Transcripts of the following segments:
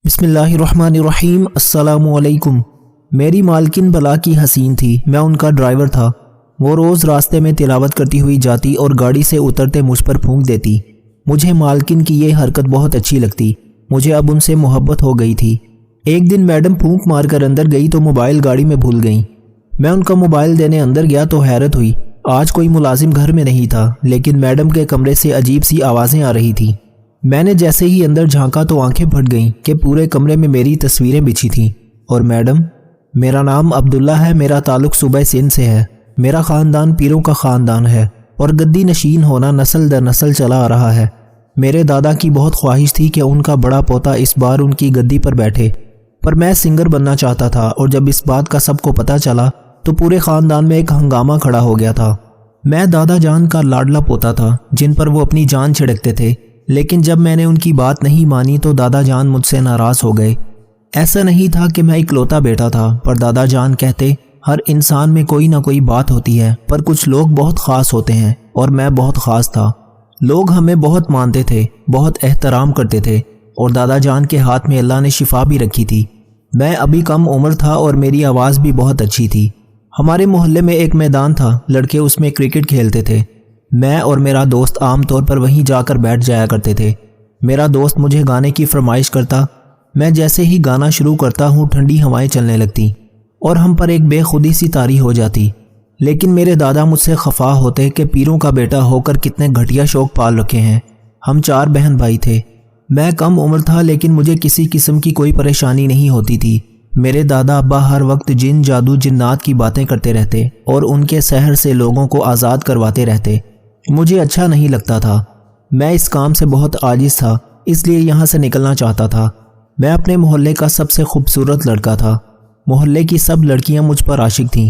بسم اللہ الرحمن الرحیم۔ السلام علیکم۔ میری مالکن بلا کی حسین تھی، میں ان کا ڈرائیور تھا۔ وہ روز راستے میں تلاوت کرتی ہوئی جاتی اور گاڑی سے اترتے مجھ پر پھونک دیتی۔ مجھے مالکن کی یہ حرکت بہت اچھی لگتی، مجھے اب ان سے محبت ہو گئی تھی۔ ایک دن میڈم پھونک مار کر اندر گئی تو موبائل گاڑی میں بھول گئیں۔ میں ان کا موبائل دینے اندر گیا تو حیرت ہوئی، آج کوئی ملازم گھر میں نہیں تھا، لیکن میڈم کے کمرے سے عجیب سی آوازیں آ رہی تھیں۔ میں نے جیسے ہی اندر جھانکا تو آنکھیں پھٹ گئیں کہ پورے کمرے میں میری تصویریں بچھی تھیں۔ اور میڈم، میرا نام عبداللہ ہے، میرا تعلق صوبہ سندھ سے ہے، میرا خاندان پیروں کا خاندان ہے اور گدی نشین ہونا نسل در نسل چلا آ رہا ہے۔ میرے دادا کی بہت خواہش تھی کہ ان کا بڑا پوتا اس بار ان کی گدی پر بیٹھے، پر میں سنگر بننا چاہتا تھا، اور جب اس بات کا سب کو پتہ چلا تو پورے خاندان میں ایک ہنگامہ کھڑا ہو گیا تھا۔ میں دادا جان کا لاڈلا پوتا تھا جن پر وہ اپنی جان چھڑکتے تھے، لیکن جب میں نے ان کی بات نہیں مانی تو دادا جان مجھ سے ناراض ہو گئے۔ ایسا نہیں تھا کہ میں اکلوتا بیٹا تھا، پر دادا جان کہتے ہر انسان میں کوئی نہ کوئی بات ہوتی ہے، پر کچھ لوگ بہت خاص ہوتے ہیں، اور میں بہت خاص تھا۔ لوگ ہمیں بہت مانتے تھے، بہت احترام کرتے تھے، اور دادا جان کے ہاتھ میں اللہ نے شفا بھی رکھی تھی۔ میں ابھی کم عمر تھا اور میری آواز بھی بہت اچھی تھی۔ ہمارے محلے میں ایک میدان تھا، لڑکے اس میں کرکٹ کھیلتے تھے۔ میں اور میرا دوست عام طور پر وہیں جا کر بیٹھ جایا کرتے تھے۔ میرا دوست مجھے گانے کی فرمائش کرتا، میں جیسے ہی گانا شروع کرتا ہوں ٹھنڈی ہوائیں چلنے لگتی اور ہم پر ایک بے خودی سی طاری ہو جاتی۔ لیکن میرے دادا مجھ سے خفا ہوتے کہ پیروں کا بیٹا ہو کر کتنے گھٹیا شوق پال رکھے ہیں۔ ہم 4 بہن بھائی تھے۔ میں کم عمر تھا لیکن مجھے کسی قسم کی کوئی پریشانی نہیں ہوتی تھی۔ میرے دادا ابا ہر وقت جن جادو جنات کی باتیں کرتے رہتے اور ان کے سحر سے لوگوں کو آزاد کرواتے رہتے۔ مجھے اچھا نہیں لگتا تھا، میں اس کام سے بہت عاجز تھا، اس لیے یہاں سے نکلنا چاہتا تھا۔ میں اپنے محلے کا سب سے خوبصورت لڑکا تھا۔ محلے کی سب لڑکیاں مجھ پر عاشق تھیں،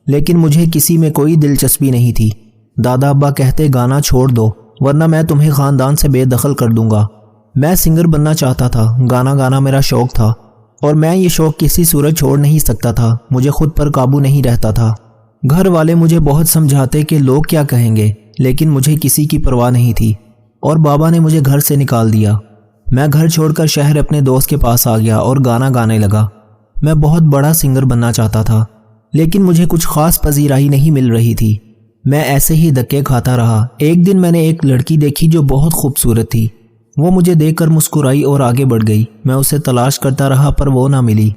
لیکن مجھے کسی میں کوئی دلچسپی نہیں تھی۔ دادا ابا کہتے گانا چھوڑ دو ورنہ میں تمہیں خاندان سے بے دخل کر دوں گا۔ میں سنگر بننا چاہتا تھا، گانا گانا میرا شوق تھا، اور میں یہ شوق کسی صورت چھوڑ نہیں سکتا تھا۔ مجھے خود پر قابو نہیں رہتا تھا۔ گھر والے مجھے بہت سمجھاتے کہ لوگ کیا کہیں گے، لیکن مجھے کسی کی پرواہ نہیں تھی، اور بابا نے مجھے گھر سے نکال دیا۔ میں گھر چھوڑ کر شہر اپنے دوست کے پاس آ گیا اور گانا گانے لگا۔ میں بہت بڑا سنگر بننا چاہتا تھا، لیکن مجھے کچھ خاص پذیرائی نہیں مل رہی تھی۔ میں ایسے ہی دھکے کھاتا رہا۔ ایک دن میں نے ایک لڑکی دیکھی جو بہت خوبصورت تھی۔ وہ مجھے دیکھ کر مسکرائی اور آگے بڑھ گئی۔ میں اسے تلاش کرتا رہا پر وہ نہ ملی،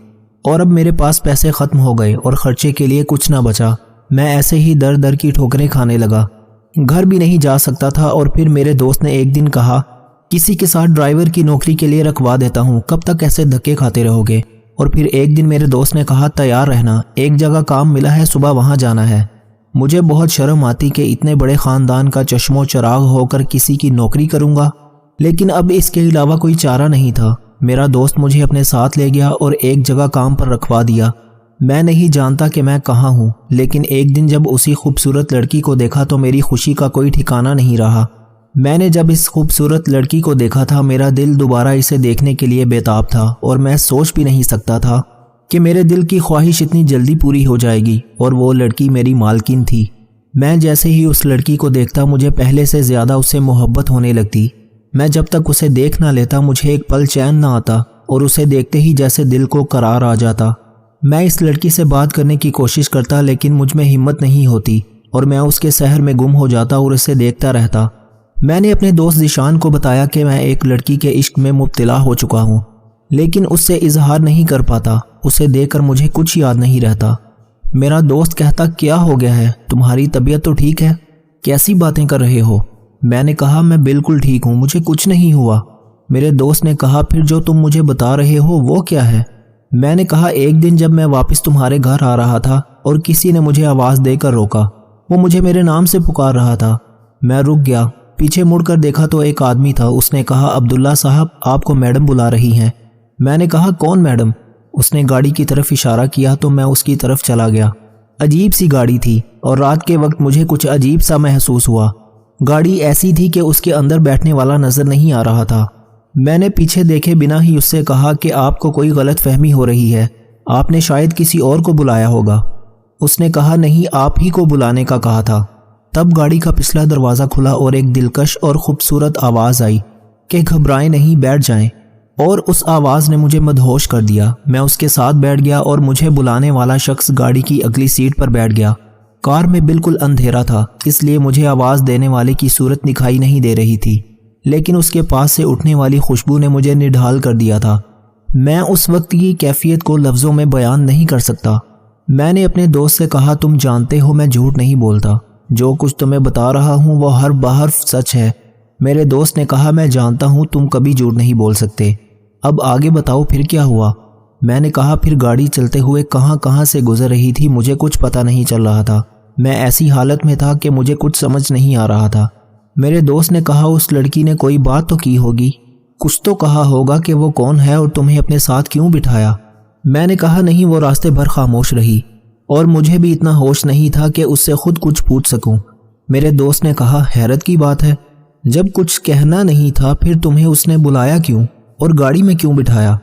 اور اب میرے پاس پیسے ختم ہو گئے اور خرچے کے لیے کچھ نہ بچا۔ میں ایسے ہی در در کی ٹھوکریں کھانے لگا، گھر بھی نہیں جا سکتا تھا۔ اور پھر میرے دوست نے ایک دن کہا، کسی کے ساتھ ڈرائیور کی نوکری کے لیے رکھوا دیتا ہوں، کب تک ایسے دھکے کھاتے رہو گے؟ اور پھر ایک دن میرے دوست نے کہا، تیار رہنا، ایک جگہ کام ملا ہے، صبح وہاں جانا ہے۔ مجھے بہت شرم آتی کہ اتنے بڑے خاندان کا چشم و چراغ ہو کر کسی کی نوکری کروں گا، لیکن اب اس کے علاوہ کوئی چارہ نہیں تھا۔ میرا دوست مجھے اپنے ساتھ لے گیا اور ایک جگہ کام پر رکھوا دیا۔ میں نہیں جانتا کہ میں کہاں ہوں، لیکن ایک دن جب اسی خوبصورت لڑکی کو دیکھا تو میری خوشی کا کوئی ٹھکانہ نہیں رہا۔ میں نے جب اس خوبصورت لڑکی کو دیکھا تھا، میرا دل دوبارہ اسے دیکھنے کے لیے بےتاب تھا، اور میں سوچ بھی نہیں سکتا تھا کہ میرے دل کی خواہش اتنی جلدی پوری ہو جائے گی، اور وہ لڑکی میری مالکن تھی۔ میں جیسے ہی اس لڑکی کو دیکھتا مجھے پہلے سے زیادہ اس سے محبت ہونے لگتی۔ میں جب تک اسے دیکھ نہ لیتا مجھے ایک پل چین نہ آتا، اور اسے دیکھتے ہی جیسے دل کو قرار آ جاتا۔ میں اس لڑکی سے بات کرنے کی کوشش کرتا لیکن مجھ میں ہمت نہیں ہوتی، اور میں اس کے سحر میں گم ہو جاتا اور اسے دیکھتا رہتا۔ میں نے اپنے دوست ذیشان کو بتایا کہ میں ایک لڑکی کے عشق میں مبتلا ہو چکا ہوں، لیکن اس سے اظہار نہیں کر پاتا۔ اسے دیکھ کر مجھے کچھ یاد نہیں رہتا۔ میرا دوست کہتا، کیا ہو گیا ہے؟ تمہاری طبیعت تو ٹھیک ہے؟ کیسی باتیں کر رہے ہو؟ میں نے کہا، میں بالکل ٹھیک ہوں، مجھے کچھ نہیں ہوا۔ میرے دوست نے کہا، پھر جو تم مجھے بتا رہے ہو وہ کیا ہے؟ میں نے کہا، ایک دن جب میں واپس تمہارے گھر آ رہا تھا اور کسی نے مجھے آواز دے کر روکا، وہ مجھے میرے نام سے پکار رہا تھا۔ میں رک گیا، پیچھے مڑ کر دیکھا تو ایک آدمی تھا۔ اس نے کہا، عبداللہ صاحب، آپ کو میڈم بلا رہی ہیں۔ میں نے کہا، کون میڈم؟ اس نے گاڑی کی طرف اشارہ کیا تو میں اس کی طرف چلا گیا۔ عجیب سی گاڑی تھی، اور رات کے وقت مجھے کچھ عجیب سا محسوس ہوا۔ گاڑی ایسی تھی کہ اس کے اندر بیٹھنے والا نظر نہیں آ رہا تھا۔ میں نے پیچھے دیکھے بنا ہی اس سے کہا کہ آپ کو کوئی غلط فہمی ہو رہی ہے، آپ نے شاید کسی اور کو بلایا ہوگا۔ اس نے کہا، نہیں، آپ ہی کو بلانے کا کہا تھا۔ تب گاڑی کا پچھلا دروازہ کھلا اور ایک دلکش اور خوبصورت آواز آئی کہ گھبرائیں نہیں، بیٹھ جائیں۔ اور اس آواز نے مجھے مدہوش کر دیا۔ میں اس کے ساتھ بیٹھ گیا اور مجھے بلانے والا شخص گاڑی کی اگلی سیٹ پر بیٹھ گیا۔ کار میں بالکل اندھیرا تھا، اس لیے مجھے آواز دینے والے کی صورت دکھائی نہیں دے رہی تھی، لیکن اس کے پاس سے اٹھنے والی خوشبو نے مجھے نڈھال کر دیا تھا۔ میں اس وقت کی کیفیت کو لفظوں میں بیان نہیں کر سکتا۔ میں نے اپنے دوست سے کہا، تم جانتے ہو میں جھوٹ نہیں بولتا، جو کچھ تمہیں بتا رہا ہوں وہ ہر بحرف سچ ہے۔ میرے دوست نے کہا، میں جانتا ہوں تم کبھی جھوٹ نہیں بول سکتے، اب آگے بتاؤ پھر کیا ہوا؟ میں نے کہا، پھر گاڑی چلتے ہوئے کہاں سے گزر رہی تھی مجھے کچھ پتہ نہیں چل رہا تھا۔ میں ایسی حالت میں تھا کہ مجھے کچھ سمجھ نہیں آ رہا تھا۔ میرے دوست نے کہا، اس لڑکی نے کوئی بات تو کی ہوگی، کچھ تو کہا ہوگا کہ وہ کون ہے اور تمہیں اپنے ساتھ کیوں بٹھایا؟ میں نے کہا، نہیں، وہ راستے بھر خاموش رہی اور مجھے بھی اتنا ہوش نہیں تھا کہ اس سے خود کچھ پوچھ سکوں۔ میرے دوست نے کہا، حیرت کی بات ہے، جب کچھ کہنا نہیں تھا پھر تمہیں اس نے بلایا کیوں اور گاڑی میں کیوں بٹھایا؟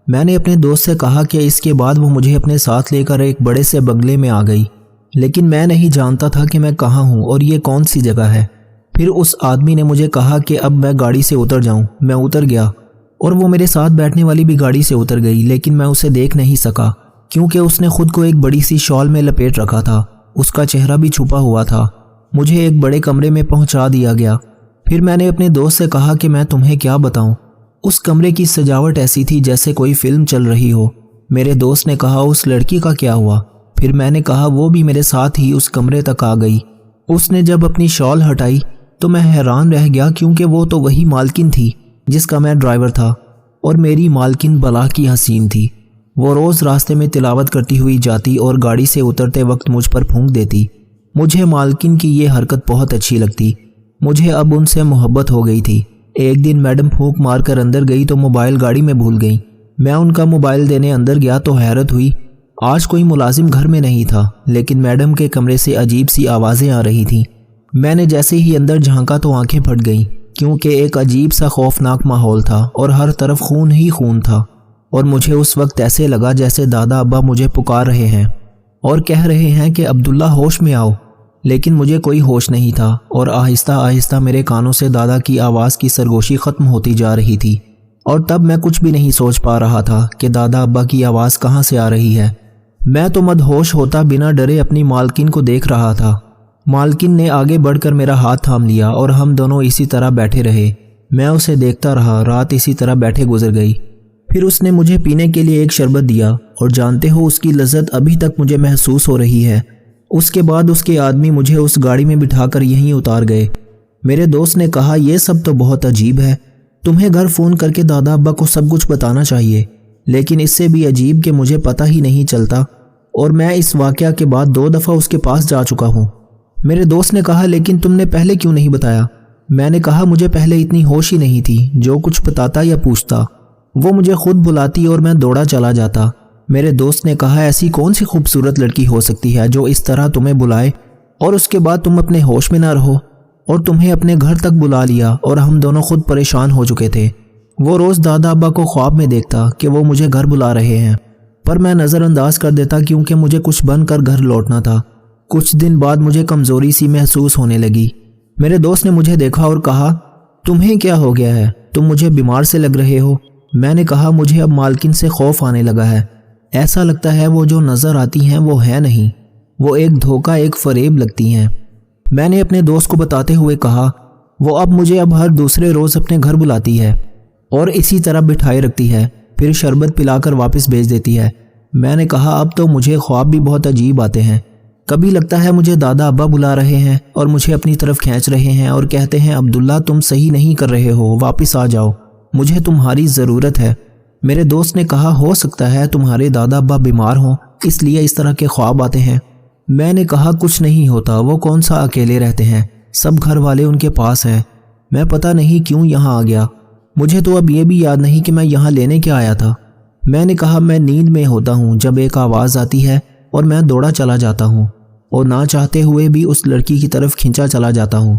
میں نے اپنے دوست سے کہا کہ اس کے بعد وہ مجھے اپنے ساتھ لے کر ایک بڑے سے بنگلے میں آ گئی، لیکن میں نہیں جانتا تھا کہ میں کہاں ہوں اور یہ کون سی جگہ ہے۔ پھر اس آدمی نے مجھے کہا کہ اب میں گاڑی سے اتر جاؤں۔ میں اتر گیا اور وہ میرے ساتھ بیٹھنے والی بھی گاڑی سے اتر گئی، لیکن میں اسے دیکھ نہیں سکا کیونکہ اس نے خود کو ایک بڑی سی شال میں لپیٹ رکھا تھا، اس کا چہرہ بھی چھپا ہوا تھا۔ مجھے ایک بڑے کمرے میں پہنچا دیا گیا۔ پھر میں نے اپنے دوست سے کہا کہ میں تمہیں کیا بتاؤں، اس کمرے کی سجاوٹ ایسی تھی جیسے کوئی فلم چل رہی ہو۔ میرے دوست نے کہا، اس لڑکی کا کیا ہوا؟ پھر میں نے کہا، وہ بھی میرے ساتھ ہی اس کمرے تک آ گئی۔ اس نے جب اپنی شال ہٹائی تو میں حیران رہ گیا کیونکہ وہ تو وہی مالکن تھی جس کا میں ڈرائیور تھا، اور میری مالکن بلا کی حسین تھی۔ وہ روز راستے میں تلاوت کرتی ہوئی جاتی اور گاڑی سے اترتے وقت مجھ پر پھونک دیتی۔ مجھے مالکن کی یہ حرکت بہت اچھی لگتی۔ مجھے اب ان سے محبت ہو گئی تھی۔ ایک دن میڈم پھونک مار کر اندر گئی تو موبائل گاڑی میں بھول گئی۔ میں ان کا موبائل دینے اندر گیا تو حیرت ہوئی، آج کوئی ملازم گھر میں نہیں تھا، لیکن میڈم کے کمرے سے عجیب سی آوازیں آ رہی تھیں۔ میں نے جیسے ہی اندر جھانکا تو آنکھیں پھٹ گئیں کیونکہ ایک عجیب سا خوفناک ماحول تھا اور ہر طرف خون ہی خون تھا، اور مجھے اس وقت ایسے لگا جیسے دادا ابا مجھے پکار رہے ہیں اور کہہ رہے ہیں کہ عبداللہ ہوش میں آؤ، لیکن مجھے کوئی ہوش نہیں تھا، اور آہستہ آہستہ میرے کانوں سے دادا کی آواز کی سرگوشی ختم ہوتی جا رہی تھی، اور تب میں کچھ بھی نہیں سوچ پا رہا تھا کہ دادا ابا کی آواز کہاں سے آ رہی ہے۔ میں تو مدہوش ہوتا بنا ڈرے اپنی مالکن کو دیکھ رہا تھا۔ مالکن نے آگے بڑھ کر میرا ہاتھ تھام لیا اور ہم دونوں اسی طرح بیٹھے رہے۔ میں اسے دیکھتا رہا، رات اسی طرح بیٹھے گزر گئی۔ پھر اس نے مجھے پینے کے لیے ایک شربت دیا، اور جانتے ہو اس کی لذت ابھی تک مجھے محسوس ہو رہی ہے۔ اس کے بعد اس کے آدمی مجھے اس گاڑی میں بٹھا کر یہیں اتار گئے۔ میرے دوست نے کہا، یہ سب تو بہت عجیب ہے، تمہیں گھر فون کر کے دادا ابا کو سب کچھ بتانا چاہیے، لیکن اس سے بھی عجیب کہ مجھے پتہ ہی نہیں چلتا، اور میں اس واقعہ کے بعد 2 دفعہ اس کے پاس جا چکا ہوں۔ میرے دوست نے کہا، لیکن تم نے پہلے کیوں نہیں بتایا؟ میں نے کہا، مجھے پہلے اتنی ہوش ہی نہیں تھی، جو کچھ بتاتا یا پوچھتا وہ مجھے خود بلاتی اور میں دوڑا چلا جاتا۔ میرے دوست نے کہا، ایسی کون سی خوبصورت لڑکی ہو سکتی ہے جو اس طرح تمہیں بلائے اور اس کے بعد تم اپنے ہوش میں نہ رہو، اور تمہیں اپنے گھر تک بلا لیا، اور ہم دونوں خود پریشان ہو چکے تھے۔ وہ روز دادا ابا کو خواب میں دیکھتا کہ وہ مجھے گھر بلا رہے ہیں، پر میں نظر انداز کر دیتا کیونکہ مجھے کچھ بن کر گھر لوٹنا تھا۔ کچھ دن بعد مجھے کمزوری سی محسوس ہونے لگی۔ میرے دوست نے مجھے دیکھا اور کہا، تمہیں کیا ہو گیا ہے؟ تم مجھے بیمار سے لگ رہے ہو۔ میں نے کہا، مجھے اب مالکن سے خوف آنے لگا ہے، ایسا لگتا ہے وہ جو نظر آتی ہیں وہ ہے نہیں، وہ ایک دھوکہ، ایک فریب لگتی ہیں۔ میں نے اپنے دوست کو بتاتے ہوئے کہا، وہ اب مجھے ہر دوسرے روز اپنے گھر بلاتی ہے اور اسی طرح بٹھائے رکھتی ہے، پھر شربت پلا کر واپس بھیج دیتی ہے۔ میں نے کہا، اب تو مجھے خواب بھی بہت عجیب آتے ہیں، کبھی لگتا ہے مجھے دادا ابا بلا رہے ہیں اور مجھے اپنی طرف کھینچ رہے ہیں اور کہتے ہیں، عبداللہ تم صحیح نہیں کر رہے ہو، واپس آ جاؤ، مجھے تمہاری ضرورت ہے۔ میرے دوست نے کہا، ہو سکتا ہے تمہارے دادا ابا بیمار ہوں، اس لیے اس طرح کے خواب آتے ہیں۔ میں نے کہا، کچھ نہیں ہوتا، وہ کون سا اکیلے رہتے ہیں، سب گھر والے ان کے پاس ہیں، میں پتہ نہیں کیوں یہاں آ گیا، مجھے تو اب یہ بھی یاد نہیں کہ میں یہاں لینے کیا آیا تھا۔ میں نے کہا، میں نیند میں ہوتا ہوں جب ایک آواز آتی ہے اور میں دوڑا چلا جاتا ہوں، اور نہ چاہتے ہوئے بھی اس لڑکی کی طرف کھینچا چلا جاتا ہوں،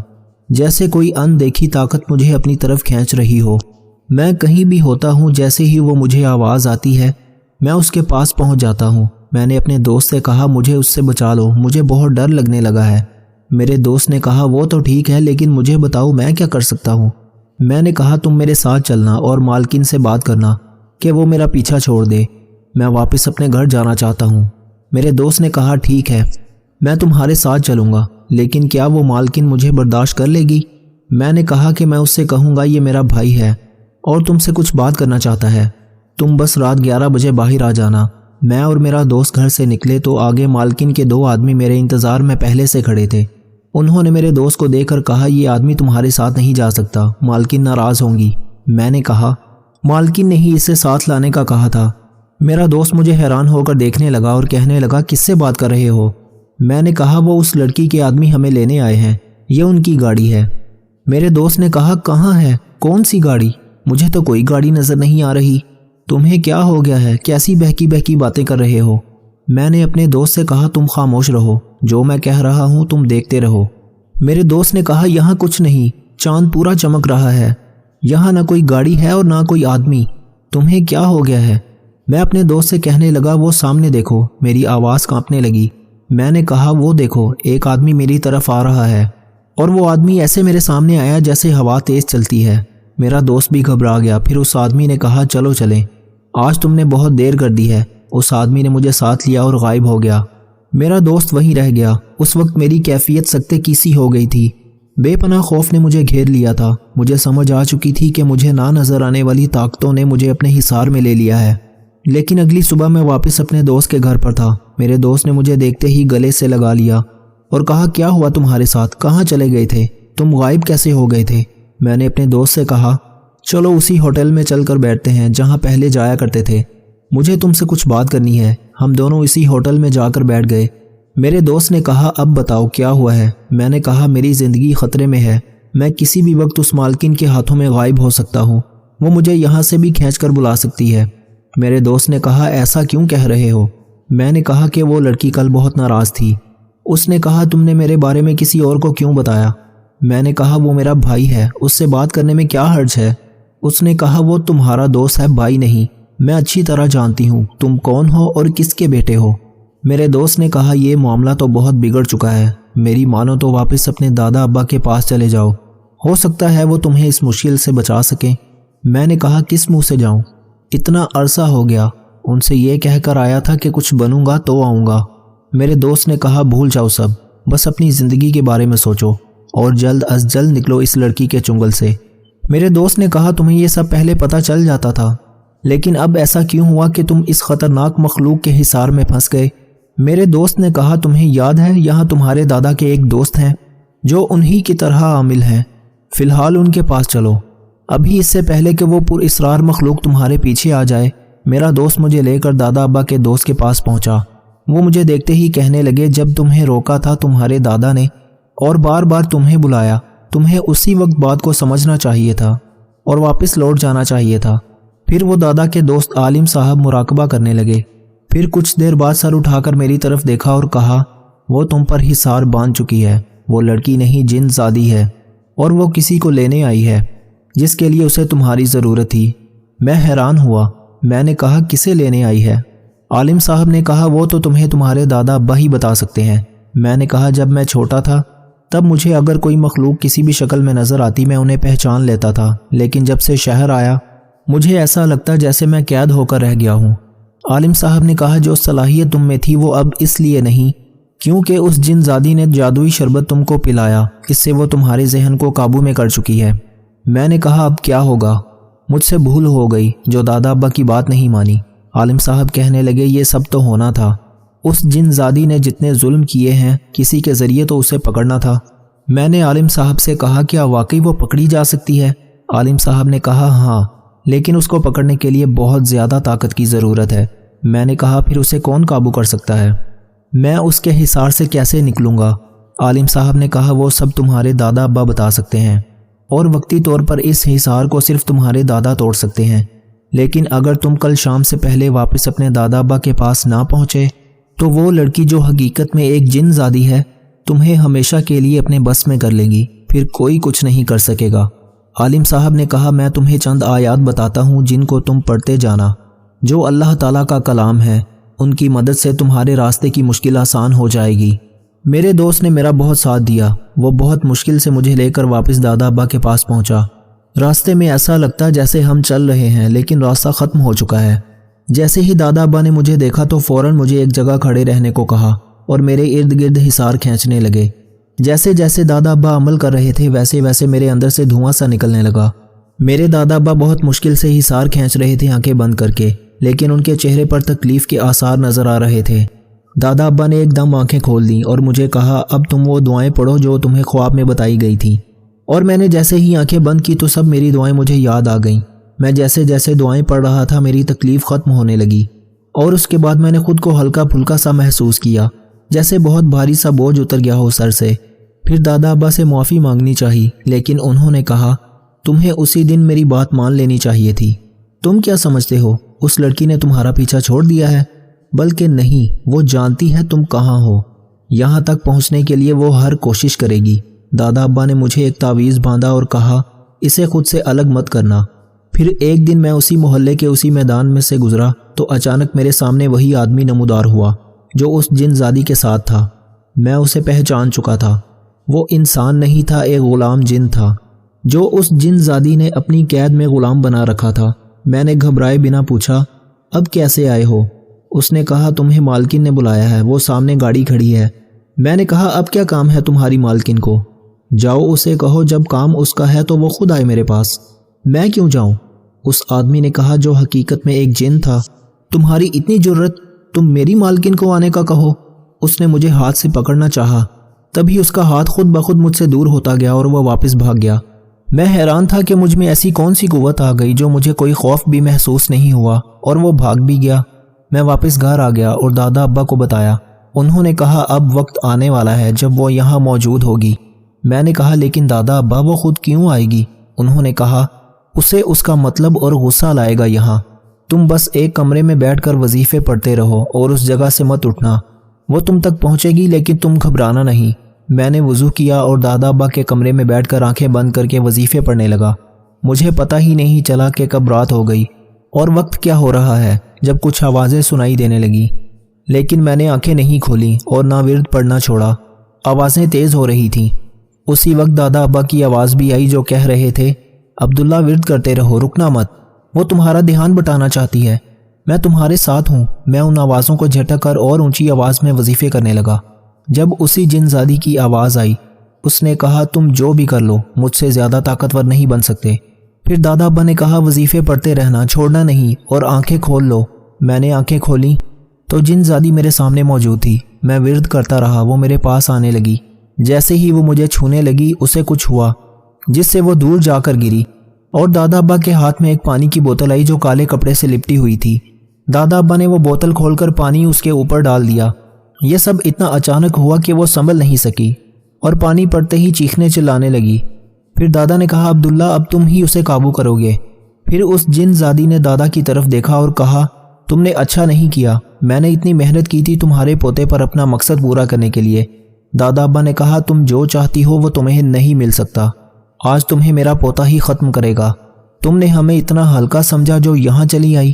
جیسے کوئی اندیکھی طاقت مجھے اپنی طرف کھینچ رہی ہو۔ میں کہیں بھی ہوتا ہوں، جیسے ہی وہ مجھے آواز آتی ہے میں اس کے پاس پہنچ جاتا ہوں۔ میں نے اپنے دوست سے کہا، مجھے اس سے بچا لو، مجھے بہت ڈر لگنے لگا ہے۔ میرے دوست نے کہا، وہ تو ٹھیک ہے، لیکن مجھے بتاؤ میں کیا کر سکتا ہوں؟ میں نے کہا تم میرے ساتھ چلنا اور مالکن سے بات کرنا کہ وہ میرا پیچھا چھوڑ دے، میں واپس اپنے گھر جانا چاہتا ہوں۔ میرے دوست نے کہا ٹھیک ہے، میں تمہارے ساتھ چلوں گا، لیکن کیا وہ مالکن مجھے برداشت کر لے گی؟ میں نے کہا کہ میں اس سے کہوں گا یہ میرا بھائی ہے اور تم سے کچھ بات کرنا چاہتا ہے، تم بس رات 11 بجے باہر آ جانا۔ میں اور میرا دوست گھر سے نکلے تو آگے مالکن کے 2 آدمی میرے انتظار میں پہلے سے کھڑے تھے۔ انہوں نے میرے دوست کو دیکھ کر کہا یہ آدمی تمہارے ساتھ نہیں جا سکتا، مالکن ناراض ہوں گی۔ میں نے کہا مالکن نے ہی اسے ساتھ لانے کا کہا تھا۔ میرا دوست مجھے حیران ہو کر دیکھنے لگا اور کہنے لگا کس سے بات کر رہے ہو؟ میں نے کہا وہ اس لڑکی کے آدمی ہمیں لینے آئے ہیں، یہ ان کی گاڑی ہے۔ میرے دوست نے کہا کہاں ہے؟ کون سی گاڑی؟ مجھے تو کوئی گاڑی نظر نہیں آ رہی۔ تمہیں کیا ہو گیا ہے؟ کیسی بہکی بہکی باتیں کر رہے ہو؟ میں نے اپنے دوست سے کہا تم خاموش رہو، جو میں کہہ رہا ہوں تم دیکھتے رہو۔ میرے دوست نے کہا یہاں کچھ نہیں، چاند پورا چمک رہا ہے، یہاں نہ کوئی گاڑی ہے اور نہ کوئی آدمی، تمہیں کیا ہو گیا ہے؟ میں اپنے دوست سے کہنے لگا وہ سامنے دیکھو۔ میری آواز کانپنے لگی۔ میں نے کہا وہ دیکھو ایک آدمی میری طرف آ رہا ہے، اور وہ آدمی ایسے میرے سامنے آیا جیسے ہوا تیز چلتی ہے۔ میرا دوست بھی گھبرا گیا۔ پھر اس آدمی نے کہا چلو چلیں، آج تم نے بہت دیر کر دی ہے۔ اس آدمی نے مجھے ساتھ لیا اور غائب ہو گیا۔ میرا دوست وہیں رہ گیا۔ اس وقت میری کیفیت سکتے کی سی ہو گئی تھی۔ بے پناہ خوف نے مجھے گھیر لیا تھا۔ مجھے سمجھ آ چکی تھی کہ مجھے نہ نظر آنے والی طاقتوں نے مجھے اپنے حصار میں لے لیا ہے۔ لیکن اگلی صبح میں واپس اپنے دوست کے گھر پر تھا۔ میرے دوست نے مجھے دیکھتے ہی گلے سے لگا لیا اور کہا کیا ہوا تمہارے ساتھ؟ کہاں چلے گئے تھے؟ تم غائب کیسے ہو گئے تھے؟ میں نے اپنے دوست سے کہا چلو اسی ہوٹل میں چل کر بیٹھتے ہیں جہاں پہلے جایا کرتے تھے، مجھے تم سے کچھ بات کرنی ہے۔ ہم دونوں اسی ہوٹل میں جا کر بیٹھ گئے۔ میرے دوست نے کہا اب بتاؤ کیا ہوا ہے؟ میں نے کہا میری زندگی خطرے میں ہے، میں کسی بھی وقت اس مالکن کے ہاتھوں میں غائب ہو سکتا ہوں، وہ مجھے یہاں سے بھی کھینچ کر بلا سکتی ہے۔ میرے دوست نے کہا ایسا کیوں کہہ رہے ہو؟ میں نے کہا کہ وہ لڑکی کل بہت ناراض تھی۔ اس نے کہا تم نے میرے بارے میں کسی اور کو کیوں بتایا؟ میں نے کہا وہ میرا بھائی ہے، اس سے بات کرنے میں کیا حرج ہے؟ اس نے کہا وہ تمہارا دوست ہے، بھائی نہیں، میں اچھی طرح جانتی ہوں تم کون ہو اور کس کے بیٹے ہو۔ میرے دوست نے کہا یہ معاملہ تو بہت بگڑ چکا ہے، میری مانو تو واپس اپنے دادا ابا کے پاس چلے جاؤ، ہو سکتا ہے وہ تمہیں اس مشکل سے بچا سکیں۔ میں نے کہا کس منہ سے جاؤں؟ اتنا عرصہ ہو گیا، ان سے یہ کہہ کر آیا تھا کہ کچھ بنوں گا تو آؤں گا۔ میرے دوست نے کہا بھول جاؤ سب، بس اپنی زندگی کے بارے میں سوچو اور جلد از جلد نکلو اس لڑکی کے چنگل سے۔ میرے دوست نے کہا تمہیں یہ سب پہلے پتہ چل جاتا تھا، لیکن اب ایسا کیوں ہوا کہ تم اس خطرناک مخلوق کے حصار میں پھنس گئے؟ میرے دوست نے کہا تمہیں یاد ہے یہاں تمہارے دادا کے ایک دوست ہیں جو انہی کی طرح عامل ہیں، فی الحال ان کے پاس چلو، ابھی اس سے پہلے کہ وہ پر اسرار مخلوق تمہارے پیچھے آ جائے۔ میرا دوست مجھے لے کر دادا ابا کے دوست کے پاس پہنچا۔ وہ مجھے دیکھتے ہی کہنے لگے جب تمہیں روکا تھا تمہارے دادا نے اور بار بار تمہیں بلایا، تمہیں اسی وقت بات کو سمجھنا چاہیے تھا اور واپس لوٹ جانا چاہیے تھا۔ پھر وہ دادا کے دوست عالم صاحب مراقبہ کرنے لگے۔ پھر کچھ دیر بعد سر اٹھا کر میری طرف دیکھا اور کہا وہ تم پر حصار باندھ چکی ہے، وہ لڑکی نہیں جن زادی ہے اور وہ کسی کو لینے آئی ہے جس کے لیے اسے تمہاری ضرورت تھی۔ میں حیران ہوا۔ میں نے کہا کسے لینے آئی ہے؟ عالم صاحب نے کہا وہ تو تمہیں تمہارے دادا ابا ہی بتا سکتے ہیں۔ میں نے کہا جب میں چھوٹا تھا تب مجھے اگر کوئی مخلوق کسی بھی شکل میں نظر آتی میں انہیں پہچان لیتا تھا، لیکن جب سے شہر آیا مجھے ایسا لگتا جیسے میں قید ہو کر رہ گیا ہوں۔ عالم صاحب نے کہا جو صلاحیت تم میں تھی وہ اب اس لیے نہیں کیونکہ اس جن زادی نے جادوئی شربت تم کو پلایا، اس سے وہ تمہارے ذہن کو قابو میں کر چکی ہے۔ میں نے کہا اب کیا ہوگا؟ مجھ سے بھول ہو گئی جو دادا ابا کی بات نہیں مانی۔ عالم صاحب کہنے لگے یہ سب تو ہونا تھا، اس جن زادی نے جتنے ظلم کیے ہیں کسی کے ذریعے تو اسے پکڑنا تھا۔ میں نے عالم صاحب سے کہا کیا واقعی وہ پکڑی جا سکتی ہے؟ عالم صاحب نے کہا ہاں، لیکن اس کو پکڑنے کے لیے بہت زیادہ طاقت کی ضرورت ہے۔ میں نے کہا پھر اسے کون قابو کر سکتا ہے؟ میں اس کے حصار سے کیسے نکلوں گا؟ عالم صاحب نے کہا وہ سب تمہارے دادا ابا بتا سکتے ہیں اور وقتی طور پر اس حصار کو صرف تمہارے دادا توڑ سکتے ہیں، لیکن اگر تم کل شام سے پہلے واپس اپنے دادا ابا کے پاس نہ پہنچے تو وہ لڑکی جو حقیقت میں ایک جن زادی ہے تمہیں ہمیشہ کے لیے اپنے بس میں کر لے گی، پھر کوئی کچھ نہیں کر سکے گا۔ عالم صاحب نے کہا میں تمہیں چند آیات بتاتا ہوں جن کو تم پڑھتے جانا، جو اللہ تعالیٰ کا کلام ہے، ان کی مدد سے تمہارے راستے کی مشکل آسان ہو جائے گی۔ میرے دوست نے میرا بہت ساتھ دیا، وہ بہت مشکل سے مجھے لے کر واپس دادا ابا کے پاس پہنچا۔ راستے میں ایسا لگتا جیسے ہم چل رہے ہیں لیکن راستہ ختم ہو چکا ہے۔ جیسے ہی دادا ابا نے مجھے دیکھا تو فوراً مجھے ایک جگہ کھڑے رہنے کو کہا اور میرے ارد گرد حصار کھینچنے لگے۔ جیسے جیسے دادا ابا عمل کر رہے تھے ویسے ویسے میرے اندر سے دھواں سا نکلنے لگا۔ میرے دادا ابا بہت مشکل سے حصار کھینچ رہے تھے آنکھیں بند کر کے، لیکن ان کے چہرے پر تکلیف کے آثار نظر آ رہے تھے۔ دادا ابا نے ایک دم آنکھیں کھول دیں اور مجھے کہا اب تم وہ دعائیں پڑھو جو تمہیں خواب میں بتائی گئی تھی۔ اور میں نے جیسے ہی آنکھیں بند کی تو سب میری دعائیں مجھے یاد آ گئیں۔ میں جیسے جیسے دعائیں پڑھ رہا تھا میری تکلیف ختم ہونے لگی، اور اس کے بعد میں نے خود کو ہلکا پھلکا سا محسوس کیا، جیسے بہت بھاری سا بوجھ اتر گیا ہو سر سے۔ پھر دادا ابا سے معافی مانگنی چاہی، لیکن انہوں نے کہا تمہیں اسی دن میری بات مان لینی چاہیے تھی۔ تم کیا سمجھتے ہو اس لڑکی نے تمہارا پیچھا چھوڑ دیا ہے؟ بلکہ نہیں، وہ جانتی ہے تم کہاں ہو۔ یہاں تک پہنچنے کے لیے وہ ہر کوشش کرے گی۔ دادا ابا نے مجھے ایک تعویذ باندھا اور کہا اسے خود سے الگ مت کرنا۔ پھر ایک دن میں اسی محلے کے اسی میدان میں سے گزرا تو اچانک میرے سامنے وہی آدمی نمودار ہوا جو اس جن زادی کے ساتھ تھا۔ میں اسے پہچان چکا تھا۔ وہ انسان نہیں تھا، ایک غلام جن تھا جو اس جن زادی نے اپنی قید میں غلام بنا رکھا تھا۔ میں نے گھبرائے بنا پوچھا اب کیسے آئے ہو؟ اس نے کہا تمہیں مالکن نے بلایا ہے، وہ سامنے گاڑی کھڑی ہے۔ میں نے کہا اب کیا کام ہے تمہاری مالکن کو؟ جاؤ اسے کہو جب کام اس کا ہے تو وہ خود آئے میرے پاس۔ میں کیوں جاؤں؟ اس آدمی نے کہا جو حقیقت میں ایک جن تھا۔ تمہاری اتنی جرت، تم میری مالکن کو آنے کا کہو؟ اس نے مجھے ہاتھ سے پکڑنا چاہا، تبھی اس کا ہاتھ خود بخود مجھ سے دور ہوتا گیا اور وہ واپس بھاگ گیا۔ میں حیران تھا کہ مجھ میں ایسی کون سی قوت آ گئی جو مجھے کوئی خوف بھی محسوس نہیں ہوا، اور وہ بھاگ بھی گیا۔ میں واپس گھر آ گیا اور دادا ابا کو بتایا۔ انہوں نے کہا اب وقت آنے والا ہے جب وہ یہاں موجود ہوگی۔ میں نے کہا لیکن دادا ابا وہ خود کیوں آئے گی؟ انہوں نے کہا اسے اس کا مطلب اور غصہ لائے گا یہاں۔ تم بس ایک کمرے میں بیٹھ کر وظیفے پڑھتے رہو اور اس جگہ سے مت اٹھنا۔ وہ تم تک پہنچے گی لیکن تم گھبرانا نہیں۔ میں نے وضو کیا اور دادا ابا کے کمرے میں بیٹھ کر آنکھیں بند کر کے وظیفے پڑھنے لگا۔ مجھے پتہ ہی نہیں چلا کہ کب رات ہو گئی اور وقت کیا ہو رہا ہے جب کچھ آوازیں سنائی دینے لگیں، لیکن میں نے آنکھیں نہیں کھولیں اور نہ ورد پڑھنا چھوڑا۔ آوازیں تیز ہو رہی تھیں۔ اسی وقت دادا ابا کی آواز بھی آئی جو کہہ رہے تھے عبداللہ ورد کرتے رہو، رکنا مت، وہ تمہارا دھیان بٹانا چاہتی ہے، میں تمہارے ساتھ ہوں۔ میں ان آوازوں کو جھٹک کر اور اونچی آواز میں وظیفے کرنے لگا۔ جب اسی جن زادی کی آواز آئی اس نے کہا تم جو بھی کر لو مجھ سے زیادہ طاقتور نہیں بن سکتے۔ پھر دادا ابا نے کہا وظیفے پڑھتے رہنا، چھوڑنا نہیں، اور آنکھیں کھول لو۔ میں نے آنکھیں کھولیں تو جن زادی میرے سامنے موجود تھی۔ میں ورد کرتا رہا، وہ میرے پاس آنے لگی۔ جیسے ہی وہ مجھے چھونے لگی اسے کچھ ہوا جس سے وہ دور جا کر گری، اور دادا ابا کے ہاتھ میں ایک پانی کی بوتل آئی جو کالے کپڑے سے لپٹی ہوئی تھی۔ دادا ابا نے وہ بوتل کھول کر پانی اس کے اوپر ڈال دیا۔ یہ سب اتنا اچانک ہوا کہ وہ سنبھل نہیں سکی اور پانی پڑتے ہی چیخنے چلانے لگی۔ پھر دادا نے کہا عبداللہ اب تم ہی اسے قابو کرو گے۔ پھر اس جن زادی نے دادا کی طرف دیکھا اور کہا تم نے اچھا نہیں کیا، میں نے اتنی محنت کی تھی تمہارے پوتے پر اپنا مقصد پورا کرنے کے لیے۔ دادا ابا نے کہا تم جو چاہتی ہو وہ تمہیں نہیں مل سکتا، آج تمہیں میرا پوتا ہی ختم کرے گا۔ تم نے ہمیں اتنا ہلکا سمجھا جو یہاں چلی آئی،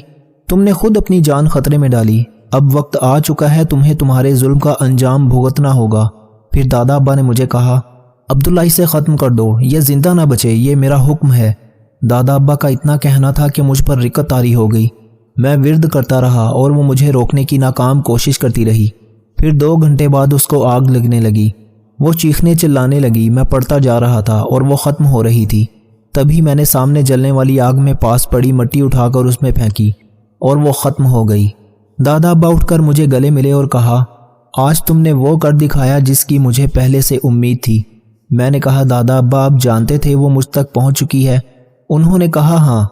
تم نے خود اپنی جان خطرے میں ڈالی۔ اب وقت آ چکا ہے، تمہیں تمہارے ظلم کا انجام بھگتنا ہوگا۔ پھر دادا ابا نے مجھے کہا عبداللہ اسے ختم کر دو، یہ زندہ نہ بچے، یہ میرا حکم ہے۔ دادا ابا کا اتنا کہنا تھا کہ مجھ پر رکت طاری ہو گئی۔ میں ورد کرتا رہا اور وہ مجھے روکنے کی ناکام کوشش کرتی رہی۔ پھر 2 گھنٹے بعد اس کو آگ لگنے لگی، وہ چیخنے چلانے لگی۔ میں پڑھتا جا رہا تھا اور وہ ختم ہو رہی تھی۔ تبھی میں نے سامنے جلنے والی آگ میں پاس پڑی مٹی اٹھا کر اس میں پھینکی اور وہ ختم ہو گئی۔ دادا ابا اٹھ کر مجھے گلے ملے اور کہا آج تم نے وہ کر دکھایا جس کی مجھے پہلے سے امید تھی۔ میں نے کہا دادا ابا آپ جانتے تھے وہ مجھ تک پہنچ چکی ہے؟ انہوں نے کہا ہاں،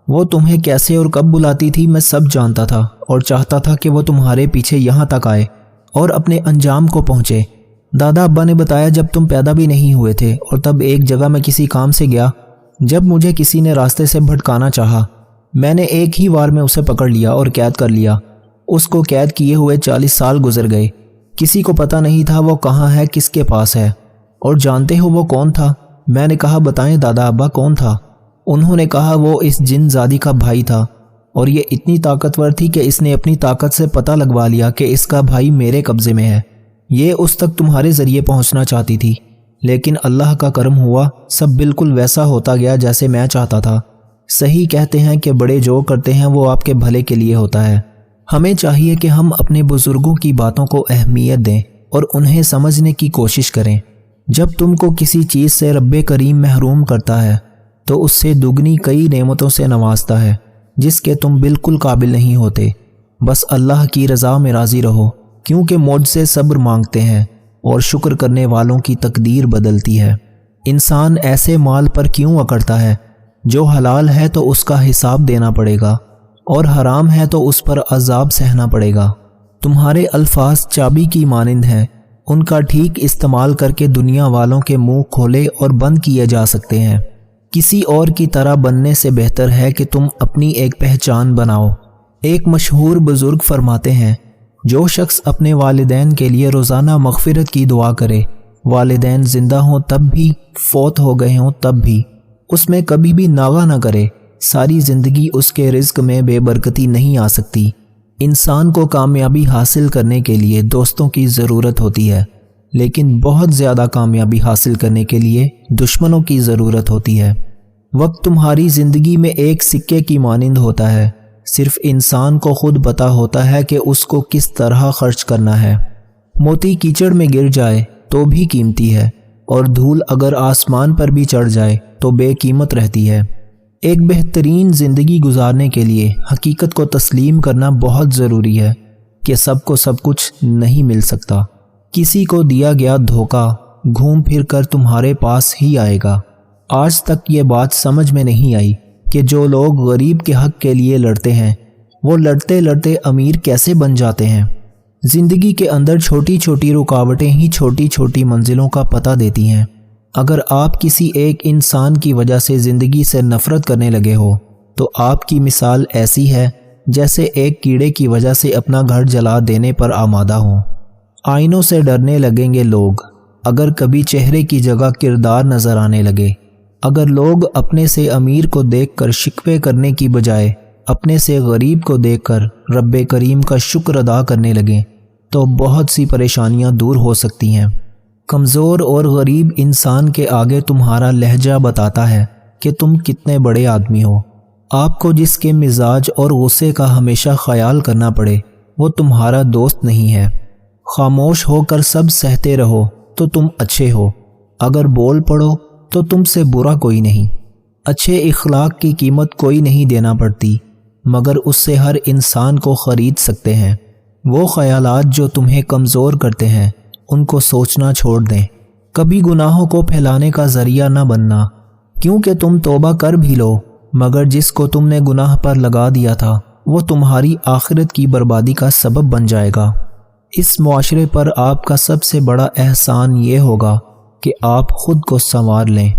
وہ تمہیں کیسے اور کب بلاتی تھی میں سب جانتا تھا اور چاہتا تھا کہ وہ تمہارے پیچھے یہاں تک آئے اور اپنے انجام کو پہنچے۔ دادا ابا نے بتایا جب تم پیدا بھی نہیں ہوئے تھے، اور تب ایک جگہ میں کسی کام سے گیا، جب مجھے کسی نے راستے سے بھٹکانا چاہا، میں نے ایک ہی وار میں اسے پکڑ لیا اور قید کر لیا۔ اس کو قید کیے ہوئے 40 سال گزر گئے، کسی کو پتہ نہیں تھا وہ کہاں ہے، کس کے پاس ہے۔ اور جانتے ہو وہ کون تھا؟ میں نے کہا بتائیں دادا ابا کون تھا؟ انہوں نے کہا وہ اس جن زادی کا بھائی تھا، اور یہ اتنی طاقتور تھی کہ اس نے اپنی طاقت سے پتہ لگوا لیا کہ اس کا بھائی میرے قبضے میں ہے۔ یہ اس تک تمہارے ذریعے پہنچنا چاہتی تھی، لیکن اللہ کا کرم ہوا، سب بالکل ویسا ہوتا گیا جیسے میں چاہتا تھا۔ صحیح کہتے ہیں کہ بڑے جو کرتے ہیں وہ آپ کے بھلے کے لیے ہوتا ہے۔ ہمیں چاہیے کہ ہم اپنے بزرگوں کی باتوں کو اہمیت دیں اور انہیں سمجھنے کی کوشش کریں۔ جب تم کو کسی چیز سے رب کریم محروم کرتا ہے تو اس سے دگنی کئی نعمتوں سے نوازتا ہے جس کے تم بالکل قابل نہیں ہوتے۔ بس اللہ کی رضا میں راضی رہو، کیونکہ مجھ سے صبر مانگتے ہیں اور شکر کرنے والوں کی تقدیر بدلتی ہے۔ انسان ایسے مال پر کیوں اکڑتا ہے؟ جو حلال ہے تو اس کا حساب دینا پڑے گا، اور حرام ہے تو اس پر عذاب سہنا پڑے گا۔ تمہارے الفاظ چابی کی مانند ہیں، ان کا ٹھیک استعمال کر کے دنیا والوں کے منہ کھولے اور بند کیے جا سکتے ہیں۔ کسی اور کی طرح بننے سے بہتر ہے کہ تم اپنی ایک پہچان بناؤ۔ ایک مشہور بزرگ فرماتے ہیں، جو شخص اپنے والدین کے لیے روزانہ مغفرت کی دعا کرے، والدین زندہ ہوں تب بھی، فوت ہو گئے ہوں تب بھی، اس میں کبھی بھی ناغہ نہ کرے، ساری زندگی اس کے رزق میں بے برکتی نہیں آ سکتی۔ انسان کو کامیابی حاصل کرنے کے لیے دوستوں کی ضرورت ہوتی ہے، لیکن بہت زیادہ کامیابی حاصل کرنے کے لیے دشمنوں کی ضرورت ہوتی ہے۔ وقت تمہاری زندگی میں ایک سکے کی مانند ہوتا ہے، صرف انسان کو خود پتہ ہوتا ہے کہ اس کو کس طرح خرچ کرنا ہے۔ موتی کیچڑ میں گر جائے تو بھی قیمتی ہے، اور دھول اگر آسمان پر بھی چڑھ جائے تو بے قیمت رہتی ہے۔ ایک بہترین زندگی گزارنے کے لیے حقیقت کو تسلیم کرنا بہت ضروری ہے کہ سب کو سب کچھ نہیں مل سکتا۔ کسی کو دیا گیا دھوکہ گھوم پھر کر تمہارے پاس ہی آئے گا۔ آج تک یہ بات سمجھ میں نہیں آئی کہ جو لوگ غریب کے حق کے لیے لڑتے ہیں وہ لڑتے لڑتے امیر کیسے بن جاتے ہیں۔ زندگی کے اندر چھوٹی چھوٹی رکاوٹیں ہی چھوٹی چھوٹی منزلوں کا پتہ دیتی ہیں۔ اگر آپ کسی ایک انسان کی وجہ سے زندگی سے نفرت کرنے لگے ہو تو آپ کی مثال ایسی ہے جیسے ایک کیڑے کی وجہ سے اپنا گھر جلا دینے پر آمادہ ہوں۔ آئینوں سے ڈرنے لگیں گے لوگ اگر کبھی چہرے کی جگہ کردار نظر آنے لگے۔ اگر لوگ اپنے سے امیر کو دیکھ کر شکوے کرنے کی بجائے اپنے سے غریب کو دیکھ کر رب کریم کا شکر ادا کرنے لگیں تو بہت سی پریشانیاں دور ہو سکتی ہیں۔ کمزور اور غریب انسان کے آگے تمہارا لہجہ بتاتا ہے کہ تم کتنے بڑے آدمی ہو۔ آپ کو جس کے مزاج اور غصے کا ہمیشہ خیال کرنا پڑے وہ تمہارا دوست نہیں ہے۔ خاموش ہو کر سب سہتے رہو تو تم اچھے ہو، اگر بول پڑو تو تم سے برا کوئی نہیں۔ اچھے اخلاق کی قیمت کوئی نہیں دینا پڑتی، مگر اس سے ہر انسان کو خرید سکتے ہیں۔ وہ خیالات جو تمہیں کمزور کرتے ہیں ان کو سوچنا چھوڑ دیں۔ کبھی گناہوں کو پھیلانے کا ذریعہ نہ بننا، کیونکہ تم توبہ کر بھی لو مگر جس کو تم نے گناہ پر لگا دیا تھا وہ تمہاری آخرت کی بربادی کا سبب بن جائے گا۔ اس معاشرے پر آپ کا سب سے بڑا احسان یہ ہوگا کہ آپ خود کو سنوار لیں۔